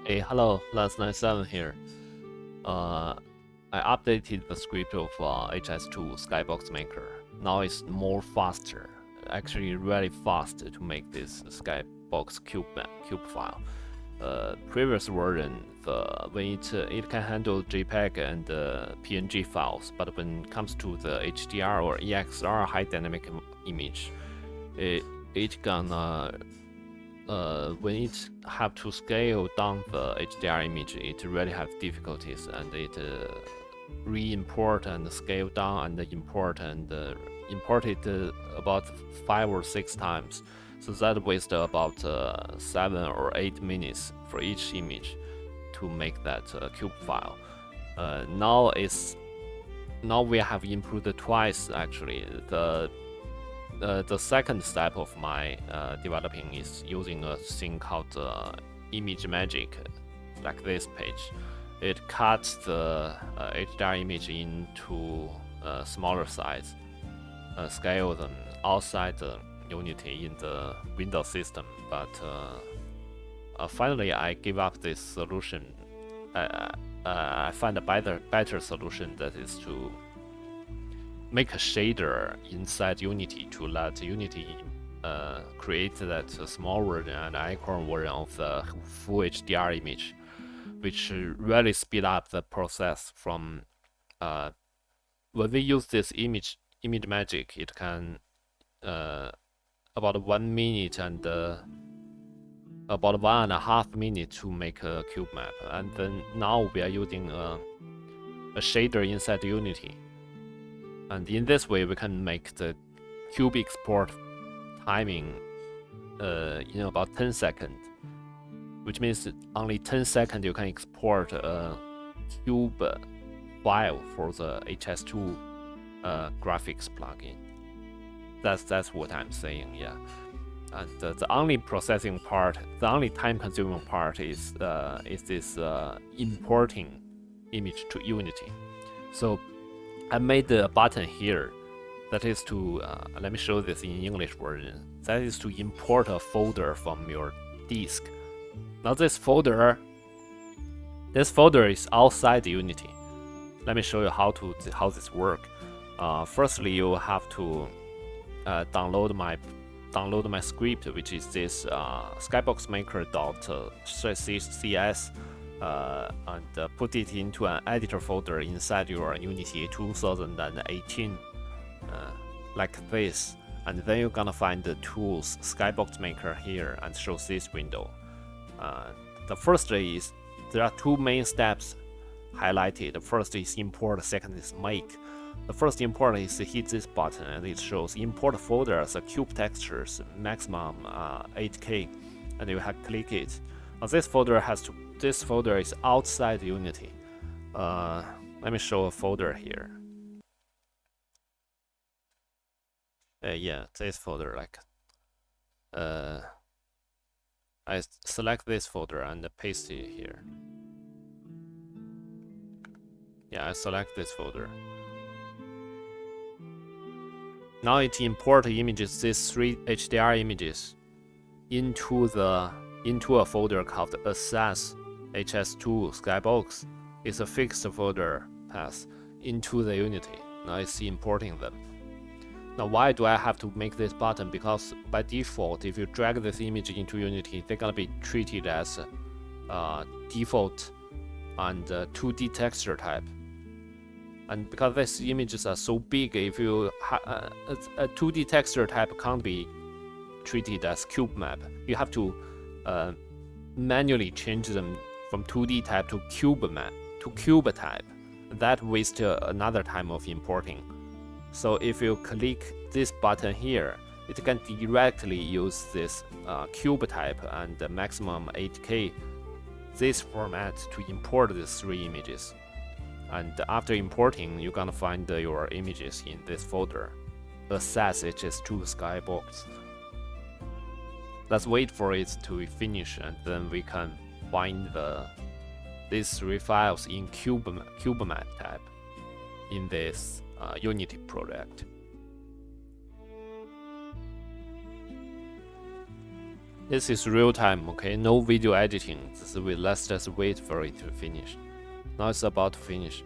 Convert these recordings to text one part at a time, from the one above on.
Hey, hello, Lance97 here. Uh, I updated the script of HS2 SkyBoxMaker. Now it's more faster, actually really fast to make this Skybox cube file. Previous version, when it can handle JPEG and PNG files, but when it comes to the HDR or EXR high dynamic image, it gonna when it have to scale down the HDR image, it really have difficulties, and it re-import and scale down and import it about 5 or 6 times. So that wastes about 7 or 8 minutes for each image to make that cube file. Now we have improved twice actually. The second step of my developing is using a thing called ImageMagick, like this page. It cuts the HDR image into smaller size, scale them outside the Unity in the Windows system. But finally, I give up this solution. I find a better solution, that is to make a shader inside Unity to let Unity create that small version and icon version of the full HDR image, which really speed up the process from when we use this ImageMagick, it can about 1 minute and about 1.5 minutes to make a Cubemap, and then now we are using a shader inside Unity. And in this way, we can make the cube export timing in about 10 seconds, which means only 10 seconds you can export a cube file for the HS2 graphics plugin. That's what I'm saying, yeah. And the only processing part, the only time-consuming part is this importing image to Unity. So I made a button here that is to, let me show this in English version, that is to import a folder from your disk. Now this folder is outside Unity. Let me show you how this works. Firstly, you have to download my script, which is this SkyBoxMaker.cs, and put it into an editor folder inside your Unity 2018, like this. And then you're gonna find the tools SkyBoxMaker here and shows this window. The first is, there are two main steps highlighted. The first is import, the second is make. The first import is to hit this button and it shows import folder as a cube textures maximum 8K, and you have to click it. Now this folder is outside Unity. Let me show a folder here. Yeah, this folder, like I select this folder and paste it here. Yeah, I select this folder. Now it imports images, these 3 HDR images, into a folder called Access HS2 SkyBox. It's a fixed folder path into the Unity. Now it's importing them. Now why do I have to make this button? Because by default, if you drag this image into Unity, they're gonna be treated as default and 2D texture type. And because these images are so big, if you a 2D texture type can't be treated as Cubemap. You have to manually change them from 2D type to cube type. That wastes another time of importing. So if you click this button here, it can directly use this cube type and the maximum 8K, this format, to import these 3 images. And after importing, you're gonna find your images in this folder, Access HS2 SkyBox. Let's wait for it to finish, and then we can find these 3 files in Cubemap tab in this Unity project. This is real time, okay? No video editing. Let's just wait for it to finish. Now it's about to finish.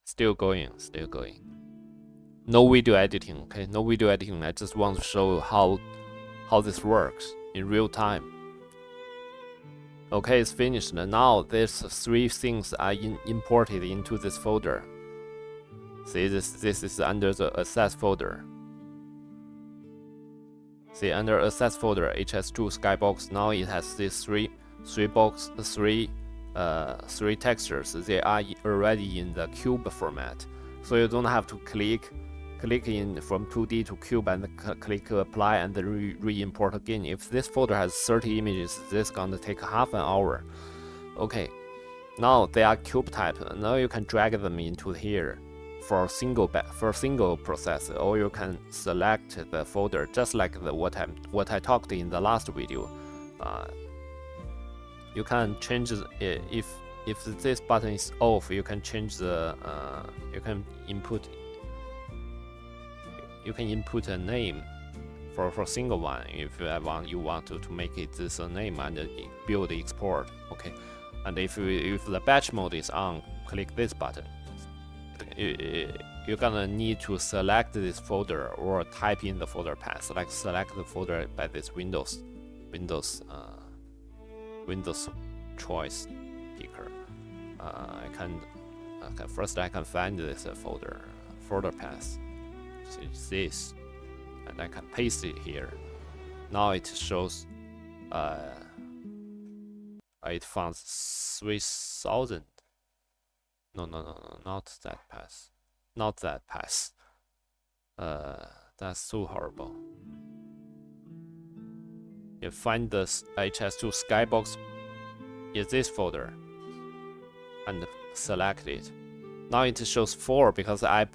Still going, still going. No video editing, okay? No video editing. I just want to show how this works in real time. Okay, it's finished. Now there's 3 things I imported into this folder. See, this is under the assets folder. See, under assets folder, HS2 SkyBox. Now it has these three textures. They are already in the cube format, so you don't have to click in from 2D to cube and click apply and re-import again. If this folder has 30 images, this is gonna take half an hour. Okay, now they are cube type. Now you can drag them into here for a single process, or you can select the folder just like what I talked in the last video. You can change if this button is off, you can change the you can input a name for a single one if you want to make it this a name and build export. Okay, and if the batch mode is on, click this button. You're gonna need to select this folder or type in the folder path. Like select the folder by this Windows choice picker. First I can find this folder path. So it's this, and I can paste it here. Now it shows it found 3000. No, not that path. Not that path. That's so horrible. You find the HS2 SkyBox in this folder and select it. Now it shows 4 because I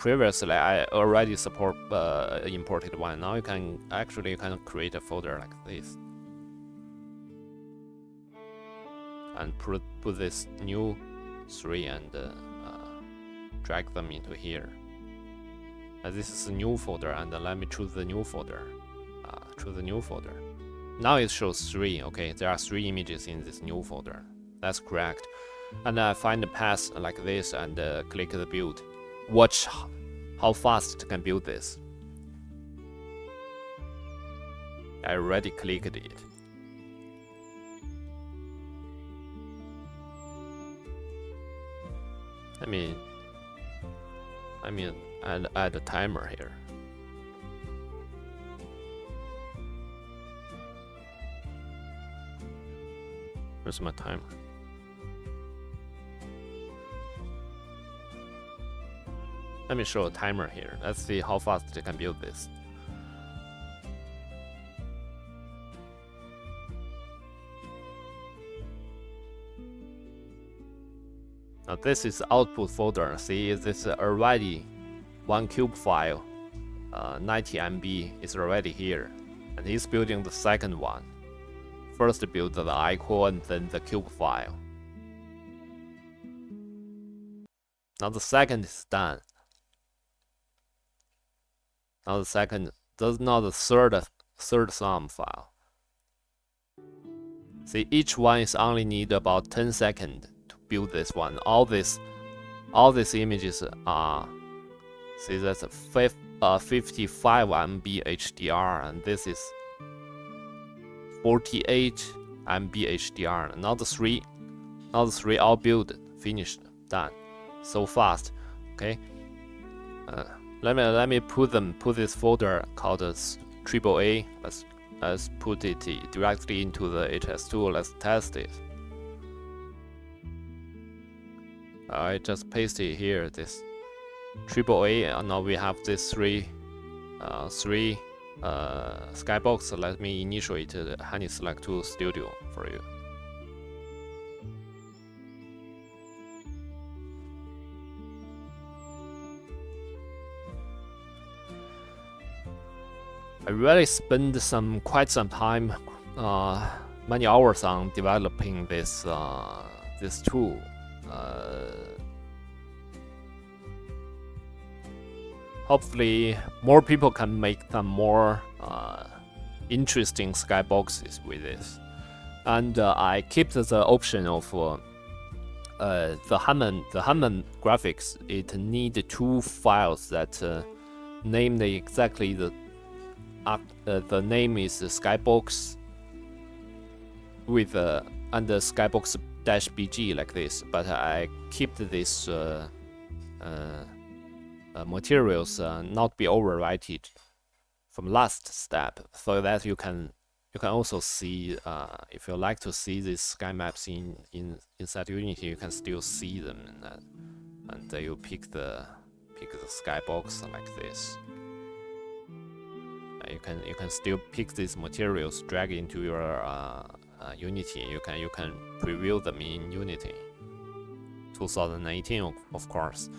already support imported one. Now you can create a folder like this and put this new 3 and drag them into here. And this is a new folder, and let me choose the new folder. Now it shows 3. Okay, there are 3 images in this new folder. That's correct. And I find the path like this and click the build. Watch how fast it can build this. I already clicked it. I mean, add a timer here. Where's my timer? Let me show a timer here. Let's see how fast it can build this. Now this is output folder. See, this is already 1 cube file. 90 MB is already here, and he's building the second one. First build the icon and then the cube file. Now the second is done. Now the third sum file. See, each one is only need about 10 seconds to build this one. All these images are, see, that's a 55 MB HDR, and this is 48 MB HDR. Now the three all built, finished, done. So fast. Okay. Let me put this folder called AAA. Let's put it directly into the HS2. Let's test it. I just paste it here. This AAA. And now we have this three SkyBox. Let me initiate the Honey Select 2 Studio for you. I really spent quite some time many hours on developing this this tool. Hopefully, more people can make some more interesting skyboxes with this. And I kept the option of the Hammond graphics. It need 2 files that name exactly the name is Skybox with under Skybox-BG like this. But I keep this materials not be overwritten from last step, so that you can also see if you like to see these sky maps inside Unity, you can still see them, and you pick the skybox like this. You can still pick these materials, drag into your Unity. You can preview them in Unity 2018, of course.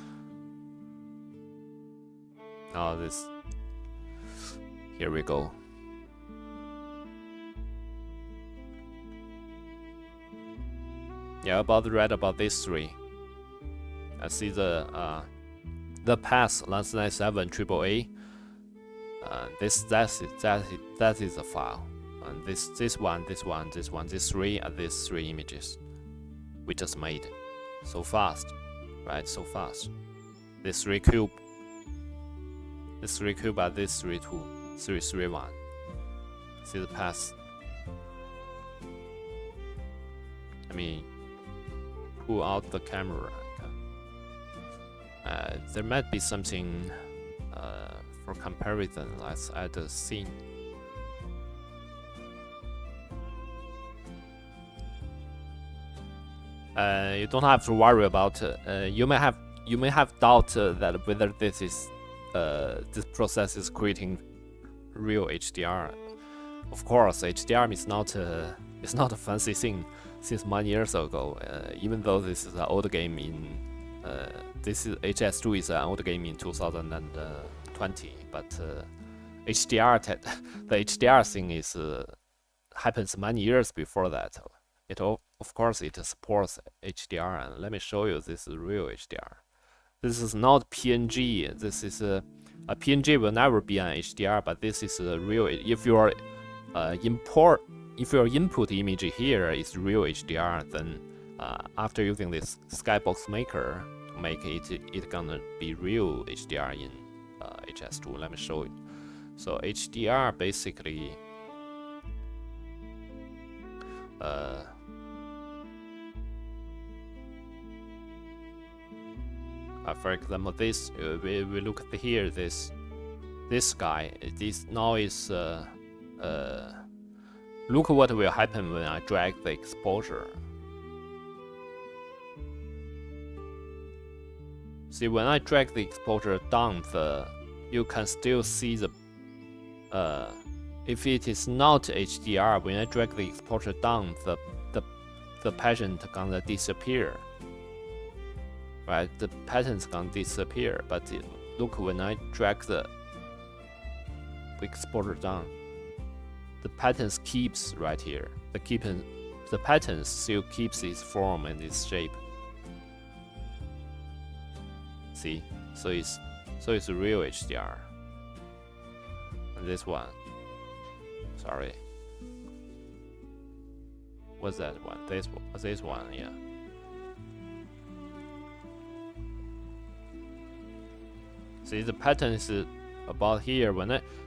Now here we go. Yeah, read about these 3. I see the path LANS97 AAA. That is the file, and this one, these 3, and these 3 images we just made. So fast, right? So fast. This 3 cube. This 3 cube and this 3 2, 3 3 1. See the path. I mean, pull out the camera. There might be something for comparison. Let's add a scene. You don't have to worry about. You may have doubt that whether this process is creating real HDR. Of course, HDR is not a fancy thing since many years ago. Even though this is an old game this is HS2 is an old game in 2020, but the HDR thing happens many years before that. Of course it supports HDR, and let me show you this is real HDR. This is not PNG. This is a PNG will never be an HDR, but this is a real. If your input image here is real HDR, then after using this SkyBoxMaker to make it gonna be real HDR in HS2. Let me show you. So HDR basically for example, this we look at here. This guy. This now is look what will happen when I drag the exposure. See, when I drag the exposure down, you can still see the if it is not HDR, when I drag the exposure down, the pattern gonna disappear. Right, the pattern's gonna disappear, but look when I drag the exposure down, the patterns keeps right here. The pattern still keeps its form and its shape. See, so it's real HDR. And this one, sorry, what's that one? This one, yeah. See, the pattern is about here.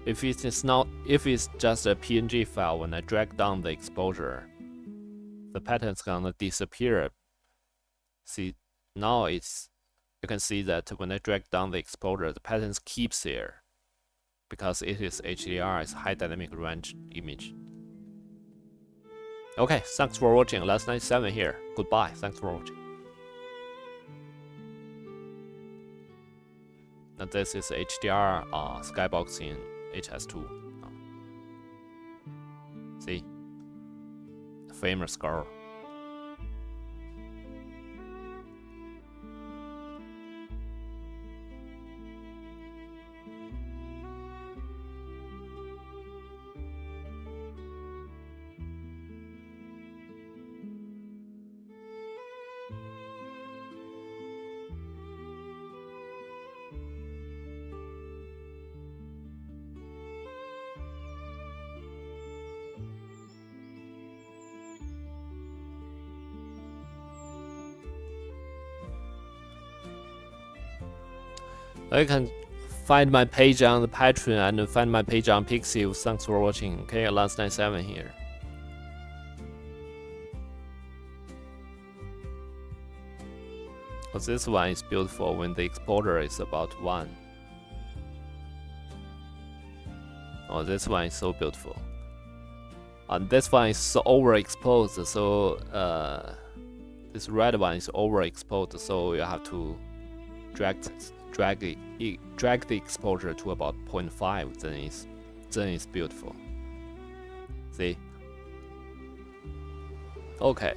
If it's just a PNG file, when I drag down the exposure, the pattern's gonna disappear. See, now you can see that when I drag down the exposure, the pattern keeps here because it is HDR, it's high dynamic range image. Okay, thanks for watching. LANS97 here. Goodbye. Thanks for watching. And this is HDR Skybox in HS2. See? The famous girl. You can find my page on the Patreon and find my page on Pixiv. Thanks for watching. Okay, Last97 here. Oh, this one is beautiful when the exposure is about 1. Oh, this one is so beautiful. And this one is so overexposed, so this red one is overexposed, so you have to drag the exposure to about 0.5. Then it's beautiful. See? Okay.